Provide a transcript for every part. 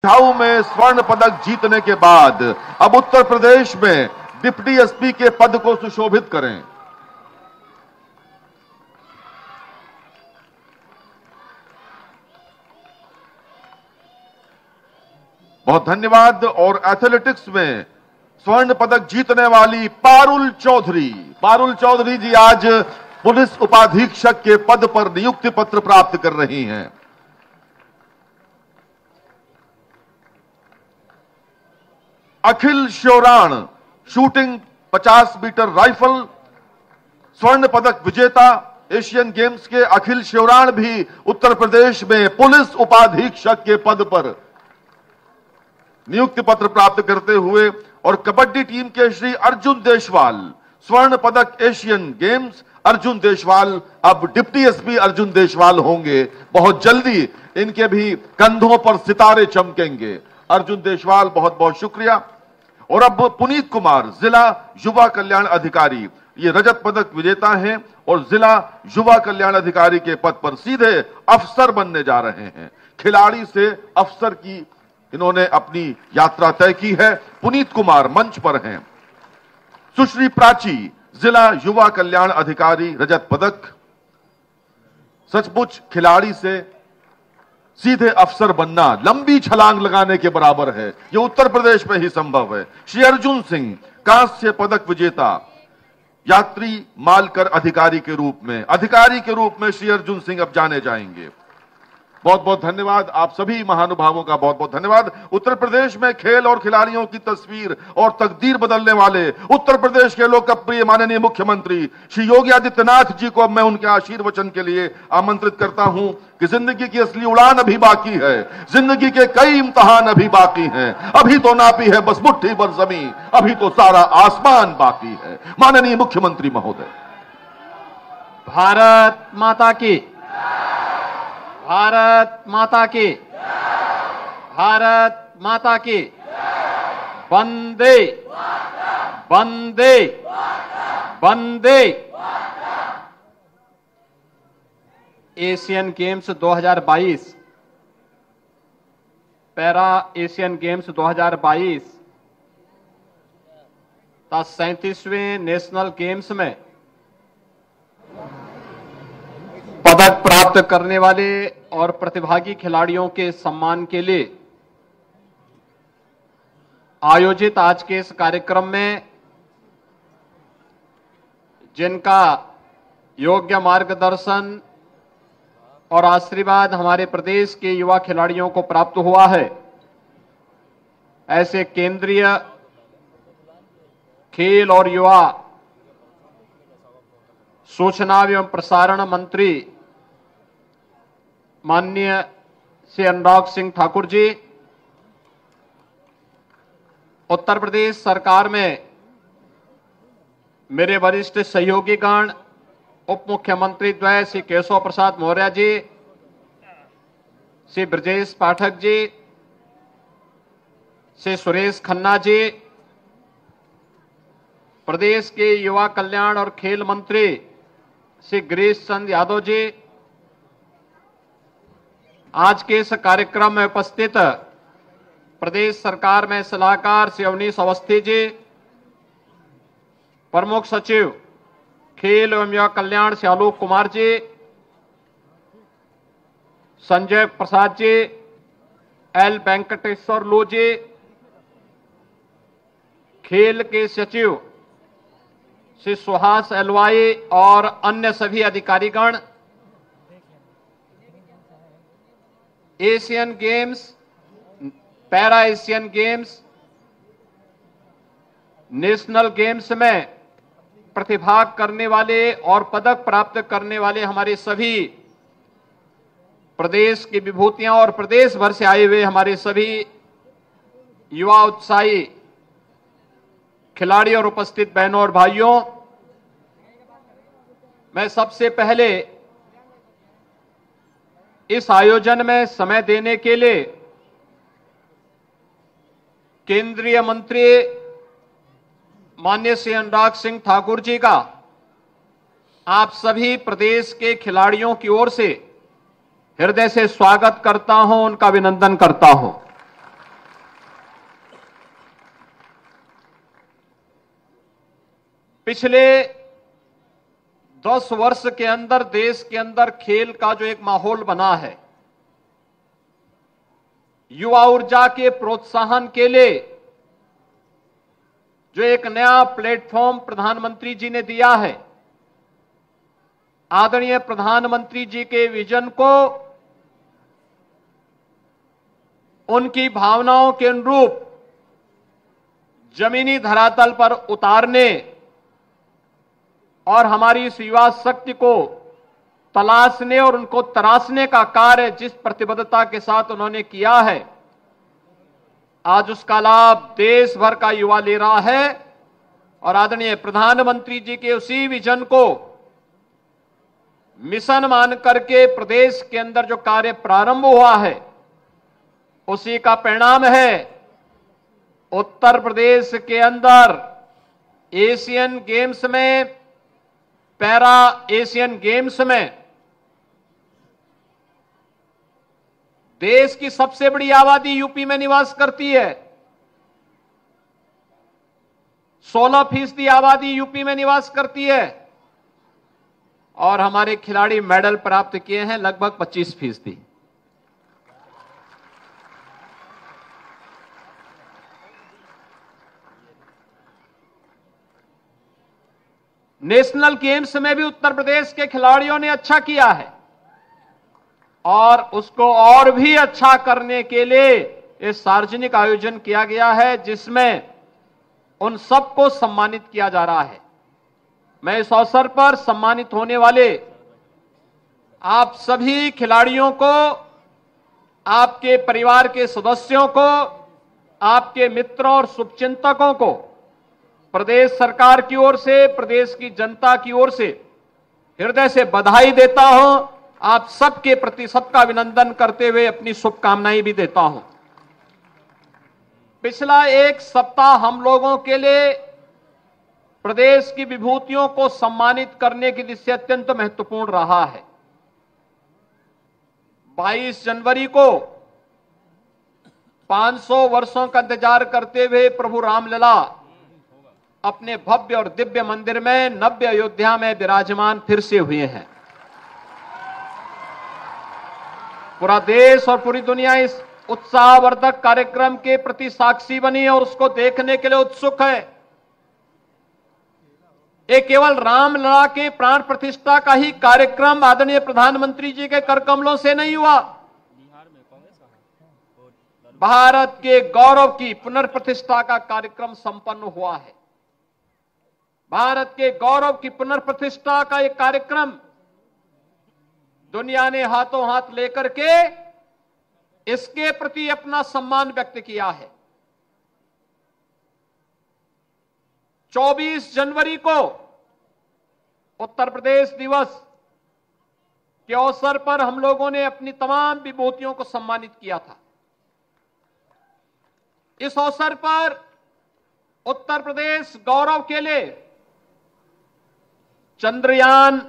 झाऊ में स्वर्ण पदक जीतने के बाद अब उत्तर प्रदेश में डिप्टी एसपी के पद को सुशोभित करें। बहुत धन्यवाद। और एथलेटिक्स में स्वर्ण पदक जीतने वाली पारुल चौधरी जी आज पुलिस उपाधीक्षक के पद पर नियुक्ति पत्र प्राप्त कर रही हैं। अखिल श्योराण शूटिंग 50 मीटर राइफल स्वर्ण पदक विजेता एशियन गेम्स के अखिल श्योराण भी उत्तर प्रदेश में पुलिस उपाधीक्षक के पद पर नियुक्ति पत्र प्राप्त करते हुए, और कबड्डी टीम के श्री अर्जुन देशवाल स्वर्ण पदक एशियन गेम्स अर्जुन देशवाल अब डिप्टी एसपी अर्जुन देशवाल होंगे। बहुत जल्दी इनके भी कंधों पर सितारे चमकेंगे। अर्जुन देशवाल बहुत बहुत शुक्रिया। और अब पुनीत कुमार जिला युवा कल्याण अधिकारी, ये रजत पदक विजेता हैं और जिला युवा कल्याण अधिकारी के पद पर सीधे अफसर बनने जा रहे हैं। खिलाड़ी से अफसर की इन्होंने अपनी यात्रा तय की है। पुनीत कुमार मंच पर हैं। सुश्री प्राची जिला युवा कल्याण अधिकारी रजत पदक। सचमुच खिलाड़ी से सीधे अफसर बनना लंबी छलांग लगाने के बराबर है। यह उत्तर प्रदेश में ही संभव है। श्री अर्जुन सिंह कांस्य पदक विजेता यात्री मालकर अधिकारी के रूप में श्री अर्जुन सिंह अब जाने जाएंगे। बहुत बहुत धन्यवाद। आप सभी महानुभावों का बहुत बहुत धन्यवाद। उत्तर प्रदेश में खेल और खिलाड़ियों की तस्वीर और तकदीर बदलने वाले उत्तर प्रदेश के लोकप्रिय माननीय मुख्यमंत्री श्री योगी आदित्यनाथ जी को अब मैं उनके आशीर्वचन के लिए आमंत्रित करता हूं कि जिंदगी की असली उड़ान अभी बाकी है। जिंदगी के कई इम्तिहान अभी बाकी हैं। अभी तो नापी है बस मुट्ठी भर जमीन, अभी तो सारा आसमान बाकी है। माननीय मुख्यमंत्री महोदय। भारत माता की, भारत माता की, भारत माता की। वंदे वंदे वंदे। Asian Games 2022, para Asian Games 2022 का 37वें नेशनल गेम्स में पदक प्राप्त करने वाले और प्रतिभागी खिलाड़ियों के सम्मान के लिए आयोजित आज के इस कार्यक्रम में जिनका योग्य मार्गदर्शन और आशीर्वाद हमारे प्रदेश के युवा खिलाड़ियों को प्राप्त हुआ है, ऐसे केंद्रीय खेल और युवा सूचना एवं प्रसारण मंत्री माननीय श्री अनुराग सिंह ठाकुर जी, उत्तर प्रदेश सरकार में मेरे वरिष्ठ सहयोगीगण उप मुख्यमंत्री द्वय श्री केशव प्रसाद मौर्य जी, श्री ब्रजेश पाठक जी, श्री सुरेश खन्ना जी, प्रदेश के युवा कल्याण और खेल मंत्री श्री गिरीश चंद यादव जी, आज के इस कार्यक्रम में उपस्थित प्रदेश सरकार में सलाहकार श्री अवनीश अवस्थी जी, प्रमुख सचिव खेल एवं युवा कल्याण श्री आलोक कुमार जी, संजय प्रसाद जी, एल वेंकटेश्वर लो जी, खेल के सचिव श्री सुहास एलवाई और अन्य सभी अधिकारीगण, Asian games, para Asian games, national games में प्रतिभाग करने वाले और पदक प्राप्त करने वाले हमारे सभी प्रदेश की विभूतियां और प्रदेश भर से आए हुए हमारे सभी युवा उत्साही खिलाड़ी और उपस्थित बहनों और भाइयों, मैं सबसे पहले इस आयोजन में समय देने के लिए केंद्रीय मंत्री माननीय श्री अनुराग सिंह ठाकुर जी का आप सभी प्रदेश के खिलाड़ियों की ओर से हृदय से स्वागत करता हूं, उनका अभिनंदन करता हूं। पिछले 10 वर्ष के अंदर देश के अंदर खेल का जो एक माहौल बना है, युवा ऊर्जा के प्रोत्साहन के लिए जो एक नया प्लेटफॉर्म प्रधानमंत्री जी ने दिया है, आदरणीय प्रधानमंत्री जी के विजन को उनकी भावनाओं के अनुरूप जमीनी धरातल पर उतारने और हमारी इस युवा शक्ति को तलाशने और उनको तराशने का कार्य जिस प्रतिबद्धता के साथ उन्होंने किया है, आज उसका लाभ देश भर का युवा ले रहा है। और आदरणीय प्रधानमंत्री जी के उसी विजन को मिशन मान करके प्रदेश के अंदर जो कार्य प्रारंभ हुआ है, उसी का परिणाम है उत्तर प्रदेश के अंदर एशियन गेम्स में, पैरा एशियन गेम्स में देश की सबसे बड़ी आबादी यूपी में निवास करती है। 16% आबादी यूपी में निवास करती है और हमारे खिलाड़ी मेडल प्राप्त किए हैं लगभग 25%। नेशनल गेम्स में भी उत्तर प्रदेश के खिलाड़ियों ने अच्छा किया है और उसको और भी अच्छा करने के लिए एक सार्वजनिक आयोजन किया गया है, जिसमें उन सबको सम्मानित किया जा रहा है। मैं इस अवसर पर सम्मानित होने वाले आप सभी खिलाड़ियों को, आपके परिवार के सदस्यों को, आपके मित्रों और शुभचिंतकों को प्रदेश सरकार की ओर से, प्रदेश की जनता की ओर से हृदय से बधाई देता हूं। आप सबके प्रति सबका अभिनंदन करते हुए अपनी शुभकामनाएं भी देता हूं। पिछला एक सप्ताह हम लोगों के लिए प्रदेश की विभूतियों को सम्मानित करने की दृष्टि अत्यंत महत्वपूर्ण रहा है। 22 जनवरी को 500 वर्षों का इंतजार करते हुए प्रभु रामलला अपने भव्य और दिव्य मंदिर में नव्य अयोध्या में विराजमान फिर से हुए हैं। पूरा देश और पूरी दुनिया इस उत्साहवर्धक कार्यक्रम के प्रति साक्षी बनी है और उसको देखने के लिए उत्सुक है। ये केवल रामलला के प्राण प्रतिष्ठा का ही कार्यक्रम आदरणीय प्रधानमंत्री जी के कर कमलों से नहीं हुआ, भारत के गौरव की पुनर्प्रतिष्ठा का कार्यक्रम संपन्न हुआ है। भारत के गौरव की पुनर्प्रतिष्ठा का एक कार्यक्रम दुनिया ने हाथों हाथ लेकर के इसके प्रति अपना सम्मान व्यक्त किया है। 24 जनवरी को उत्तर प्रदेश दिवस के अवसर पर हम लोगों ने अपनी तमाम विभूतियों को सम्मानित किया था। इस अवसर पर उत्तर प्रदेश गौरव के लिए चंद्रयान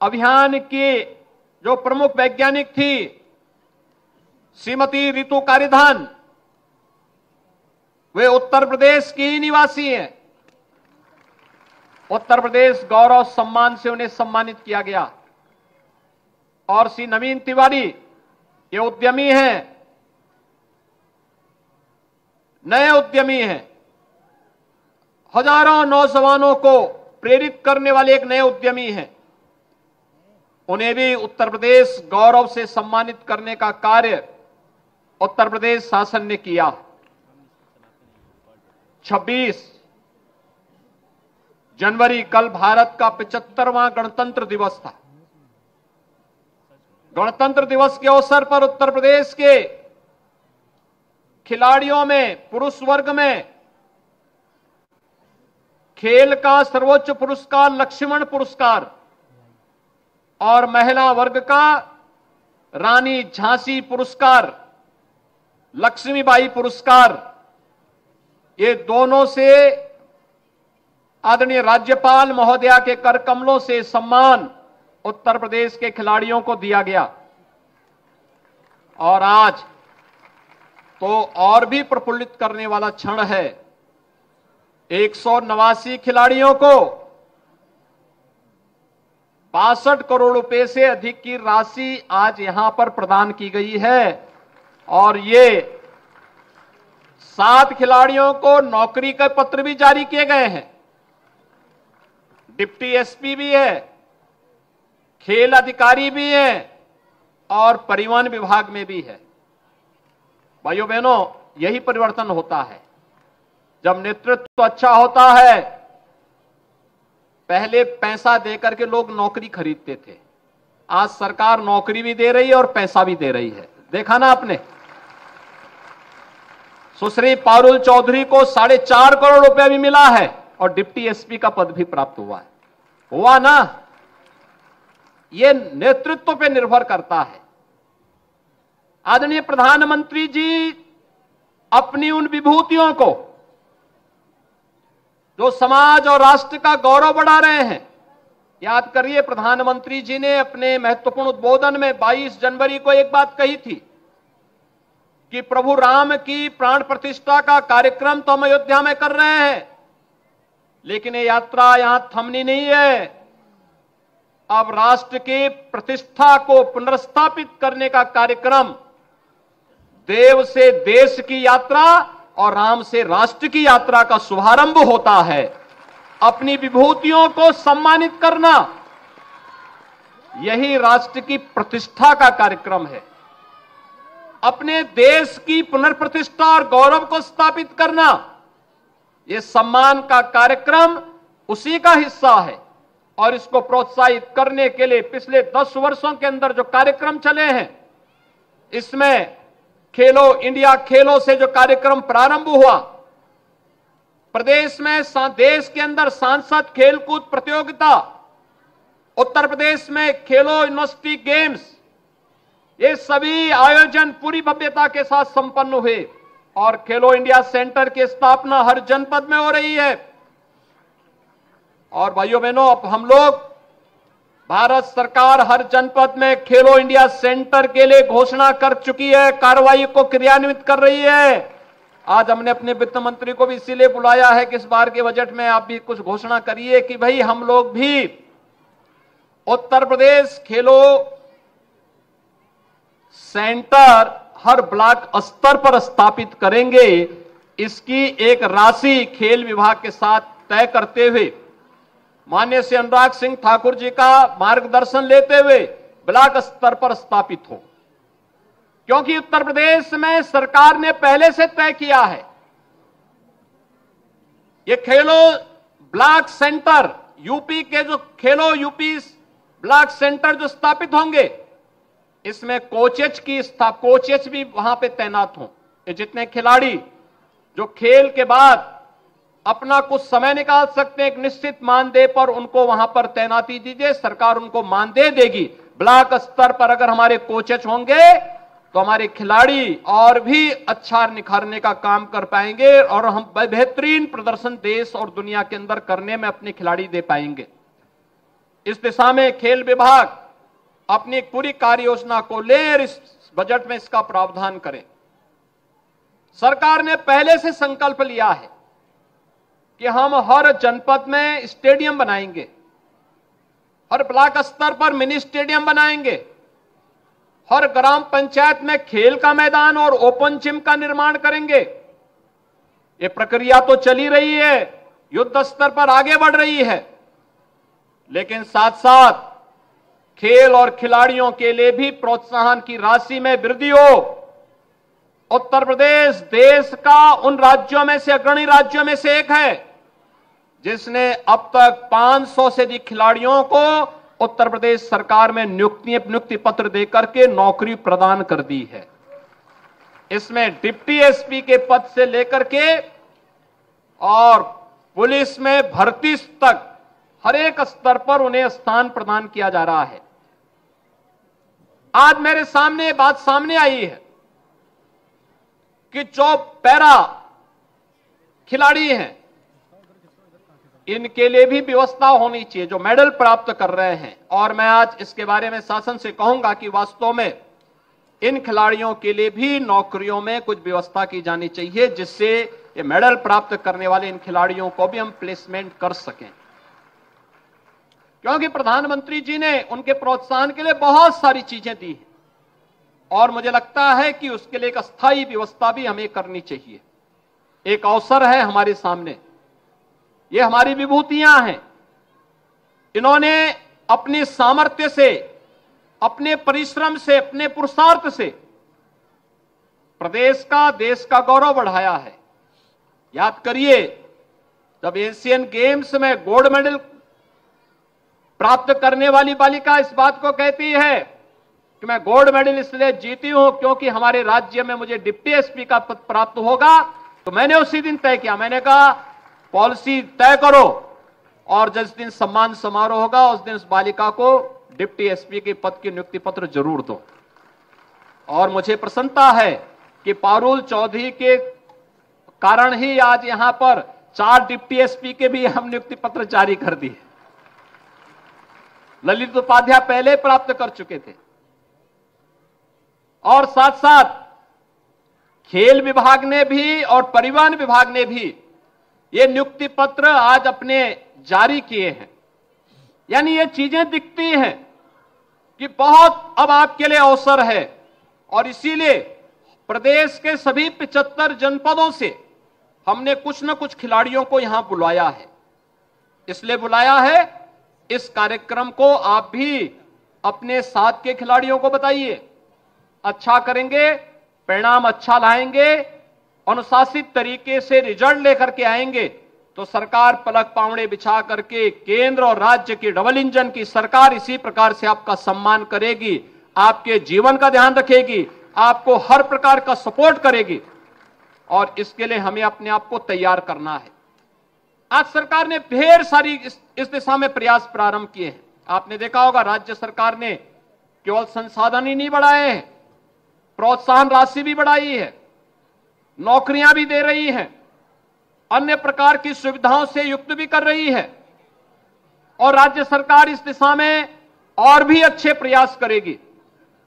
अभियान की जो प्रमुख वैज्ञानिक थी श्रीमती रितु कारिधान, वे उत्तर प्रदेश की ही निवासी हैं। उत्तर प्रदेश गौरव सम्मान से उन्हें सम्मानित किया गया। और श्री नवीन तिवारी ये उद्यमी हैं, नए उद्यमी हैं, हजारों नौजवानों को प्रेरित करने वाले एक नए उद्यमी हैं। उन्हें भी उत्तर प्रदेश गौरव से सम्मानित करने का कार्य उत्तर प्रदेश शासन ने किया। 26 जनवरी कल भारत का 75वां गणतंत्र दिवस था। गणतंत्र दिवस के अवसर पर उत्तर प्रदेश के खिलाड़ियों में पुरुष वर्ग में खेल का सर्वोच्च पुरस्कार लक्ष्मण पुरस्कार और महिला वर्ग का रानी झांसी पुरस्कार, लक्ष्मीबाई पुरस्कार, ये दोनों से आदरणीय राज्यपाल महोदया के कर कमलों से सम्मान उत्तर प्रदेश के खिलाड़ियों को दिया गया। और आज तो और भी प्रफुल्लित करने वाला क्षण है। 189 खिलाड़ियों को 62 करोड़ रुपए से अधिक की राशि आज यहां पर प्रदान की गई है और ये 7 खिलाड़ियों को नौकरी के पत्र भी जारी किए गए हैं। डिप्टी एसपी भी है, खेल अधिकारी भी है और परिवहन विभाग में भी है। भाइयों बहनों, यही परिवर्तन होता है जब नेतृत्व अच्छा होता है। पहले पैसा देकर के लोग नौकरी खरीदते थे, आज सरकार नौकरी भी दे रही है और पैसा भी दे रही है। देखा ना आपने, सुश्री पारुल चौधरी को 4.5 करोड़ रुपए भी मिला है और डिप्टी एसपी का पद भी प्राप्त हुआ ना। यह नेतृत्व पे निर्भर करता है। आदरणीय प्रधानमंत्री जी अपनी उन विभूतियों को जो समाज और राष्ट्र का गौरव बढ़ा रहे हैं, याद करिए प्रधानमंत्री जी ने अपने महत्वपूर्ण उद्बोधन में 22 जनवरी को एक बात कही थी कि प्रभु राम की प्राण प्रतिष्ठा का कार्यक्रम तो हम अयोध्या में कर रहे हैं, लेकिन ये यात्रा यहां थमनी नहीं है। अब राष्ट्र की प्रतिष्ठा को पुनर्स्थापित करने का कार्यक्रम देव से देश की यात्रा और राम से राष्ट्र की यात्रा का शुभारंभ होता है। अपनी विभूतियों को सम्मानित करना यही राष्ट्र की प्रतिष्ठा का कार्यक्रम है। अपने देश की पुनर्प्रतिष्ठा और गौरव को स्थापित करना यह सम्मान का कार्यक्रम उसी का हिस्सा है और इसको प्रोत्साहित करने के लिए पिछले 10 वर्षों के अंदर जो कार्यक्रम चले हैं, इसमें खेलो इंडिया खेलों से जो कार्यक्रम प्रारंभ हुआ, प्रदेश में देश के अंदर सांसद खेलकूद प्रतियोगिता, उत्तर प्रदेश में खेलो यूनिवर्सिटी गेम्स, ये सभी आयोजन पूरी भव्यता के साथ संपन्न हुए और खेलो इंडिया सेंटर की स्थापना हर जनपद में हो रही है। और भाइयों बहनों, अब हम लोग भारत सरकार हर जनपद में खेलो इंडिया सेंटर के लिए घोषणा कर चुकी है, कार्रवाई को क्रियान्वित कर रही है। आज हमने अपने वित्त मंत्री को भी इसीलिए बुलाया है कि इस बार के बजट में आप भी कुछ घोषणा करिए कि भाई हम लोग भी उत्तर प्रदेश खेलो सेंटर हर ब्लॉक स्तर पर स्थापित करेंगे। इसकी एक राशि खेल विभाग के साथ तय करते हुए माननीय श्री अनुराग सिंह ठाकुर जी का मार्गदर्शन लेते हुए ब्लॉक स्तर पर स्थापित हो, क्योंकि उत्तर प्रदेश में सरकार ने पहले से तय किया है ये खेलो ब्लॉक सेंटर, यूपी के जो खेलो यूपी ब्लॉक सेंटर जो स्थापित होंगे, इसमें कोचेज भी वहां पे तैनात हों। ये जितने खिलाड़ी जो खेल के बाद अपना कुछ समय निकाल सकते हैं, एक निश्चित मानदेय पर उनको वहां पर तैनाती दीजिए, सरकार उनको मानदेय देगी। ब्लॉक स्तर पर अगर हमारे कोचेज होंगे तो हमारे खिलाड़ी और भी अच्छा निखारने का काम कर पाएंगे और हम बेहतरीन प्रदर्शन देश और दुनिया के अंदर करने में अपने खिलाड़ी दे पाएंगे। इस दिशा में खेल विभाग अपनी एक पूरी कार्य योजना को ले और इस बजट में इसका प्रावधान करें। सरकार ने पहले से संकल्प लिया है कि हम हर जनपद में स्टेडियम बनाएंगे, हर ब्लॉक स्तर पर मिनी स्टेडियम बनाएंगे, हर ग्राम पंचायत में खेल का मैदान और ओपन जिम का निर्माण करेंगे। ये प्रक्रिया तो चली रही है, युद्ध स्तर पर आगे बढ़ रही है, लेकिन साथ साथ खेल और खिलाड़ियों के लिए भी प्रोत्साहन की राशि में वृद्धि हो। उत्तर प्रदेश देश का उन राज्यों में से अग्रणी राज्यों में से एक है जिसने अब तक 500 से अधिक खिलाड़ियों को उत्तर प्रदेश सरकार में नियुक्ति पत्र देकर के नौकरी प्रदान कर दी है। इसमें डिप्टी एसपी के पद से लेकर के और पुलिस में भर्ती तक हर एक स्तर पर उन्हें स्थान प्रदान किया जा रहा है। आज मेरे सामने ये बात सामने आई है कि जो पैरा खिलाड़ी हैं, इनके लिए भी व्यवस्था होनी चाहिए जो मेडल प्राप्त कर रहे हैं। और मैं आज इसके बारे में शासन से कहूंगा कि वास्तव में इन खिलाड़ियों के लिए भी नौकरियों में कुछ व्यवस्था की जानी चाहिए, जिससे ये मेडल प्राप्त करने वाले इन खिलाड़ियों को भी हम प्लेसमेंट कर सकें। क्योंकि प्रधानमंत्री जी ने उनके प्रोत्साहन के लिए बहुत सारी चीजें दी हैं और मुझे लगता है कि उसके लिए एक अस्थायी व्यवस्था भी हमें करनी चाहिए। एक अवसर है हमारे सामने, ये हमारी विभूतियां हैं। इन्होंने अपने सामर्थ्य से, अपने परिश्रम से, अपने पुरुषार्थ से प्रदेश का, देश का गौरव बढ़ाया है। याद करिए, जब एशियन गेम्स में गोल्ड मेडल प्राप्त करने वाली बालिका इस बात को कहती है कि मैं गोल्ड मेडल इसलिए जीती हूं क्योंकि हमारे राज्य में मुझे डिप्टी एसपी का पद प्राप्त होगा, तो मैंने उसी दिन तय किया, मैंने कहा पॉलिसी तय करो और जिस दिन सम्मान समारोह होगा उस दिन उस बालिका को डिप्टी एसपी के पद की नियुक्ति पत्र जरूर दो। और मुझे प्रसन्नता है कि पारुल चौधरी के कारण ही आज यहां पर 4 डिप्टी एसपी के भी हम नियुक्ति पत्र जारी कर दिए। ललित उपाध्याय पहले प्राप्त कर चुके थे। और साथ साथ खेल विभाग ने भी और परिवहन विभाग ने भी ये नियुक्ति पत्र आज अपने जारी किए हैं। यानी ये चीजें दिखती हैं कि बहुत अब आपके लिए अवसर है और इसीलिए प्रदेश के सभी 75 जनपदों से हमने कुछ न कुछ खिलाड़ियों को यहां बुलाया है। इसलिए बुलाया है, इस कार्यक्रम को आप भी अपने साथ के खिलाड़ियों को बताइए। अच्छा करेंगे, परिणाम अच्छा लाएंगे, अनुशासित तरीके से रिजल्ट लेकर के आएंगे तो सरकार पलक पावड़े बिछा करके केंद्र और राज्य की डबल इंजन की सरकार इसी प्रकार से आपका सम्मान करेगी, आपके जीवन का ध्यान रखेगी, आपको हर प्रकार का सपोर्ट करेगी। और इसके लिए हमें अपने आप को तैयार करना है। आज सरकार ने ढेर सारी इस दिशा में प्रयास प्रारंभ किए हैं। आपने देखा होगा, राज्य सरकार ने केवल संसाधन ही नहीं बढ़ाए हैं, प्रोत्साहन राशि भी बढ़ाई है, नौकरियां भी दे रही है, अन्य प्रकार की सुविधाओं से युक्त भी कर रही है। और राज्य सरकार इस दिशा में और भी अच्छे प्रयास करेगी।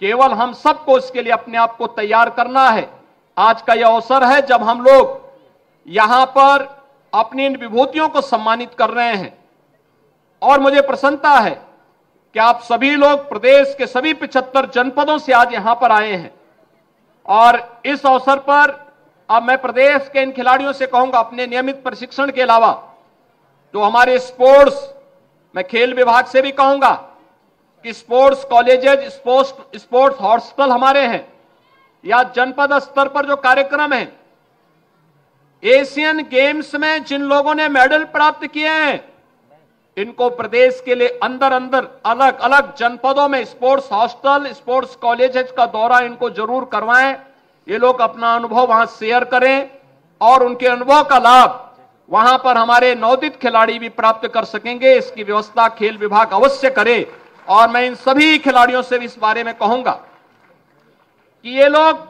केवल हम सबको इसके लिए अपने आप को तैयार करना है। आज का यह अवसर है जब हम लोग यहां पर अपनी इन विभूतियों को सम्मानित कर रहे हैं। और मुझे प्रसन्नता है कि आप सभी लोग प्रदेश के सभी 75 जनपदों से आज यहां पर आए हैं। और इस अवसर पर अब मैं प्रदेश के इन खिलाड़ियों से कहूंगा, अपने नियमित प्रशिक्षण के अलावा जो हमारे स्पोर्ट्स, मैं खेल विभाग से भी कहूंगा कि स्पोर्ट्स कॉलेजेज, स्पोर्ट्स हॉस्टल हमारे हैं, या जनपद स्तर पर जो कार्यक्रम है, एशियन गेम्स में जिन लोगों ने मेडल प्राप्त किए हैं, इनको प्रदेश के लिए अंदर अंदर अलग अलग जनपदों में स्पोर्ट्स हॉस्टल, स्पोर्ट्स कॉलेजेस का दौरा इनको जरूर करवाएं। ये लोग अपना अनुभव वहां शेयर करें और उनके अनुभव का लाभ वहां पर हमारे नवोदित खिलाड़ी भी प्राप्त कर सकेंगे। इसकी व्यवस्था खेल विभाग अवश्य करे। और मैं इन सभी खिलाड़ियों से भी इस बारे में कहूंगा कि ये लोग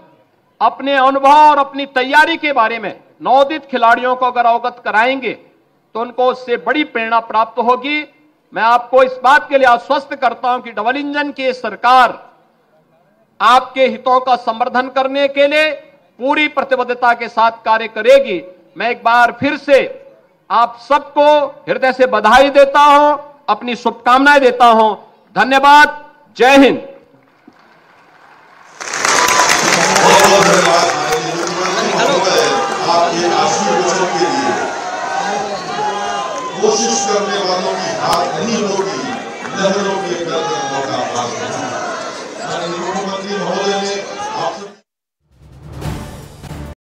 अपने अनुभव और अपनी तैयारी के बारे में नवोदित खिलाड़ियों को अगर अवगत कराएंगे तो उनको उससे बड़ी प्रेरणा प्राप्त होगी। मैं आपको इस बात के लिए आश्वस्त करता हूं कि डबल इंजन की सरकार आपके हितों का संवर्धन करने के लिए पूरी प्रतिबद्धता के साथ कार्य करेगी। मैं एक बार फिर से आप सबको हृदय से बधाई देता हूं, अपनी शुभकामनाएं देता हूं। धन्यवाद। जय हिंद। आपके आशीर्वादों के लिए कोशिश करने वालों की हार नहीं होगी, लहरों के गर्दनों का भाग होगा। मुख्यमंत्री महोदय